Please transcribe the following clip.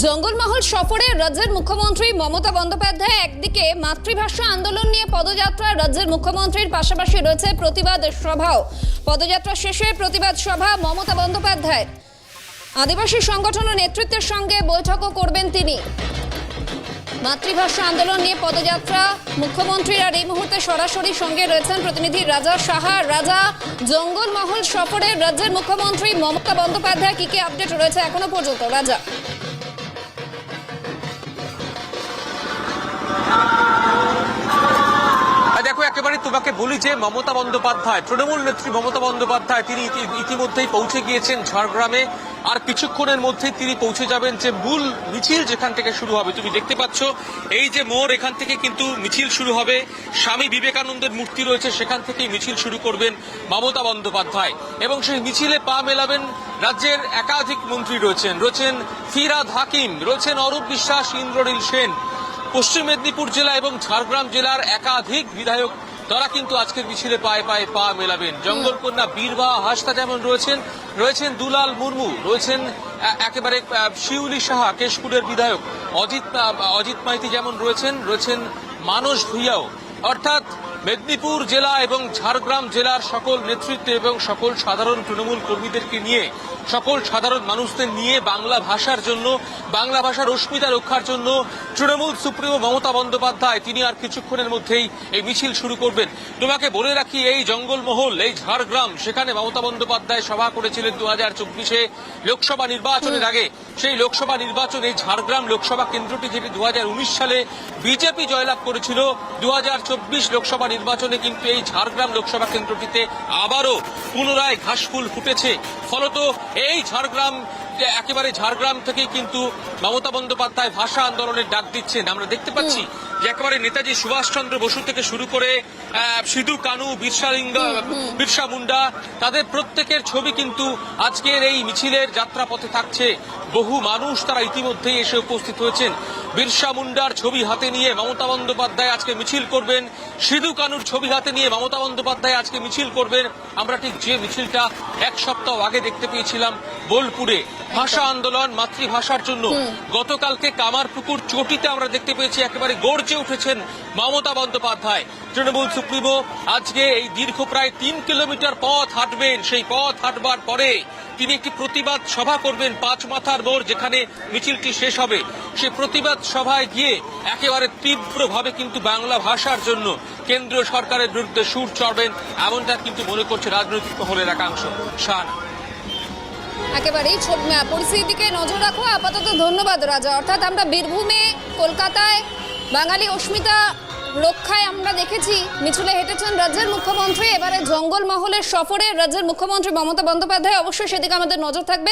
জঙ্গলমহল সফরে রাজ্যের মুখ্যমন্ত্রী মমতা বন্দ্যোপাধ্যায় একদিকে মাতৃভাষা আন্দোলন নিয়ে পদযাত্রা, রাজ্যের মুখ্যমন্ত্রীর পাশাপাশি রয়েছে প্রতিবাদ সভাও। পদযাত্রা শেষে প্রতিবাদ সভা মমতা বন্দ্যোপাধ্যায়। আদিবাসী সংগঠন ও নেতৃত্বের সঙ্গে বৈঠকও করবেন তিনি। মাতৃভাষা আন্দোলন নিয়ে পদযাত্রা, মুখ্যমন্ত্রীর আর এই মুহূর্তে সরাসরি সঙ্গে রয়েছেন প্রতিনিধি রাজা সাহা। রাজা, জঙ্গলমহল সফরে রাজ্যের মুখ্যমন্ত্রী মমতা বন্দ্যোপাধ্যায় কি আপডেট রয়েছে এখনো পর্যন্ত? রাজা, দেখো, একেবারে তোমাকে বলি যে মমতা বন্দ্যোপাধ্যায়, তৃণমূল নেত্রী মমতা বন্দ্যোপাধ্যায় তিনি ইতিমধ্যেই পৌঁছে গিয়েছেন ঝাড়গ্রামে। আর কিছুক্ষণের মধ্যেই তিনি পৌঁছে যাবেন যে মূল মিছিল যেখান থেকে শুরু হবে। তুমি দেখতে পাচ্ছ এই যে মোড়, এখান থেকে কিন্তু মিছিল শুরু হবে। স্বামী বিবেকানন্দের মূর্তি রয়েছে, সেখান থেকেই মিছিল শুরু করবেন মমতা বন্দ্যোপাধ্যায়। এবং সেই মিছিলে পা মেলাবেন রাজ্যের একাধিক মন্ত্রী রয়েছেন ফিরহাদ হাকিম, রয়েছেন অরূপ বিশ্বাস, ইন্দ্রনীল সেন। পশ্চিম মেদিনীপুর জেলা এবং ঝাড়গ্রাম জেলার একাধিক বিধায়ক তারা কিন্তু আজকের মিছিলে পায়ে পায়ে পা মেলাবেন। জঙ্গলকন্যা বীরবাহা হাসদা যেমন রয়েছেন দুলাল মুর্মু, রয়েছেন একেবারে শিউলি সাহা কেশপুরের বিধায়ক, অজিত মাইতি যেমন রয়েছেন মানস ভুইয়াও। অর্থাৎ মেদিনীপুর জেলা এবং ঝাড়গ্রাম জেলার সকল নেতৃত্ব এবং সকল সাধারণ তৃণমূল কর্মীদেরকে নিয়ে, সকল সাধারণ মানুষদের নিয়ে বাংলা ভাষার জন্য, বাংলা ভাষার অস্মিতা রক্ষার জন্য তৃণমূল সুপ্রিমো মমতা বন্দ্যোপাধ্যায় তিনি আর কিছুক্ষণের মধ্যেই এই মিছিল শুরু করবেন। তোমাকে বলে রাখি, এই জঙ্গলমহল, এই ঝাড়গ্রাম, সেখানে মমতা বন্দ্যোপাধ্যায় সভা করেছিলেন 2024-এ লোকসভা নির্বাচনের আগে। সেই লোকসভা নির্বাচনে ঝাড়গ্রাম লোকসভা কেন্দ্রটি যেটি 2019 সালে বিজেপি জয়লাভ করেছিল, 2024 লোকসভা নির্বাচনে কিন্তু এই ঝাড়গ্রাম লোকসভা কেন্দ্রটিতে আবারও পুনরায় ঘাসফুল ফুটেছে। ফলত এই ঝাড়গ্রাম থেকেই কিন্তু মমতা বন্দ্যোপাধ্যায় ভাষা আন্দোলনের ডাক দিচ্ছেন। আমরা দেখতে পাচ্ছি যে একেবারে নেতাজি সুভাষচন্দ্র বসু থেকে শুরু করে সিধু কানু, বিরসা মুন্ডা, তাদের প্রত্যেকের ছবি কিন্তু আজকের এই মিছিলের যাত্রাপথে থাকছে। বহু মানুষ তারা ইতিমধ্যেই এসে উপস্থিত হয়েছেন। বিরসা মুন্ডার ছবি হাতে নিয়ে মমতা বন্দ্যোপাধ্যায় আজকে মিছিল করবেন, সিধু কানুর ছবি হাতে নিয়ে মমতা বন্দ্যোপাধ্যায় আজকে মিছিল করবেন। আমরা ঠিক যে মিছিলটা এক সপ্তাহ আগে দেখতে পেয়েছিলাম বোলপুরে, ভাষা আন্দোলন মাতৃভাষার জন্য, গতকালকে কামারপুকুর চটিতে আমরা দেখতে পেয়েছি একেবারে গর্জে উঠেছেন মমতা বন্দ্যোপাধ্যায়। তৃণমূল সুপ্রিমো আজকে এই দীর্ঘ প্রায় 3 কিলোমিটার পথ হাঁটবেন। সেই পথ হাঁটবার পরে তিনি একটি প্রতিবাদ সভা করবেন 5 মাথার মোড়, যেখানে মিছিলটি শেষ হবে। সেই প্রতিবাদ সভায় গিয়ে একেবারে তীব্রভাবে কিন্তু বাংলা ভাষার জন্য কেন্দ্রীয় সরকারের বিরুদ্ধে সুর চড়বেন, এমনটা কিন্তু মনে করছে রাজনৈতিক মহলের একাংশ। শাহানা, একেবারেই পরিস্থিতিকে নজর রাখো। আপাতত ধন্যবাদ রাজা। অর্থাৎ আমরা বীরভূমে, কলকাতায় বাঙালি অস্মিতা রক্ষায় আমরা দেখেছি মিছিলে হেঁটেছেন রাজ্যের মুখ্যমন্ত্রী। এবারে জঙ্গলমহলের সফরে রাজ্যের মুখ্যমন্ত্রী মমতা বন্দ্যোপাধ্যায়, অবশ্যই সেদিকে আমাদের নজর থাকবে।